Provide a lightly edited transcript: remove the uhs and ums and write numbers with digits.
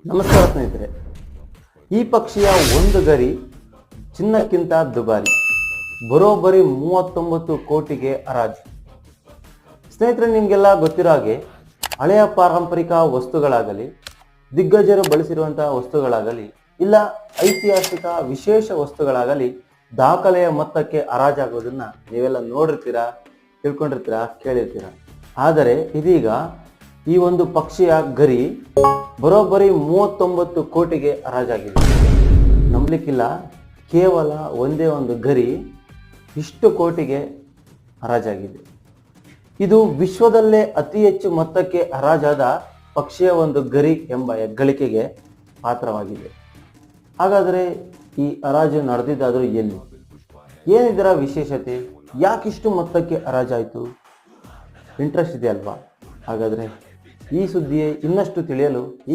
ನಮಸ್ಕಾರ ಸ್ನೇಹಿತರೆ. ಈ ಪಕ್ಷಿಯ ಒಂದು ಗರಿ ಚಿನ್ನಕ್ಕಿಂತ ದುಬಾರಿ, ಬರೋಬ್ಬರಿ 39 ಕೋಟಿಗೆ ಹರಾಜು. ಸ್ನೇಹಿತರೆ, ನಿಮಗೆಲ್ಲ ಗೊತ್ತಿರೋ ಹಾಗೆ ಹಳೆಯ ಪಾರಂಪರಿಕ ವಸ್ತುಗಳಾಗಲಿ, ದಿಗ್ಗಜರು ಬಳಸಿರುವಂತಹ ವಸ್ತುಗಳಾಗಲಿ, ಇಲ್ಲ ಐತಿಹಾಸಿಕ ವಿಶೇಷ ವಸ್ತುಗಳಾಗಲಿ ದಾಖಲೆಯ ಮೊತ್ತಕ್ಕೆ ಹರಾಜಾಗೋದನ್ನ ನೀವೆಲ್ಲ ನೋಡಿರ್ತೀರಾ, ತಿಳ್ಕೊಂಡಿರ್ತೀರಾ, ಕೇಳಿರ್ತೀರಾ. ಆದರೆ ಇದೀಗ ಈ ಒಂದು ಪಕ್ಷಿಯ ಗರಿ ಬರೋಬ್ಬರಿ 39 ಕೋಟಿಗೆ ಹರಾಜಾಗಿದೆ. ನಂಬಲಿಕ್ಕಿಲ್ಲ, ಕೇವಲ ಒಂದೇ ಒಂದು ಗರಿ ಇಷ್ಟು ಕೋಟಿಗೆ ಹರಾಜಾಗಿದೆ. ಇದು ವಿಶ್ವದಲ್ಲೇ ಅತಿ ಹೆಚ್ಚು ಮೊತ್ತಕ್ಕೆ ಹರಾಜಾದ ಪಕ್ಷಿಯ ಒಂದು ಗರಿ ಎಂಬ ಹೆಗ್ಗಳಿಕೆಗೆ ಪಾತ್ರವಾಗಿದೆ. ಹಾಗಾದರೆ ಈ ಹರಾಜು ನಡೆದಿದ್ದಾದರೂ ಎಲ್ಲಿ, ಏನಿದರ ವಿಶೇಷತೆ, ಯಾಕಿಷ್ಟು ಮೊತ್ತಕ್ಕೆ ಹರಾಜಾಯಿತು? ಇಂಟ್ರೆಸ್ಟ್ ಇದೆ ಅಲ್ವಾ? ಹಾಗಾದರೆ ಈ ಸುದ್ದಿಯೇ ಇನ್ನಷ್ಟು ತಿಳಿಯಲು ಈ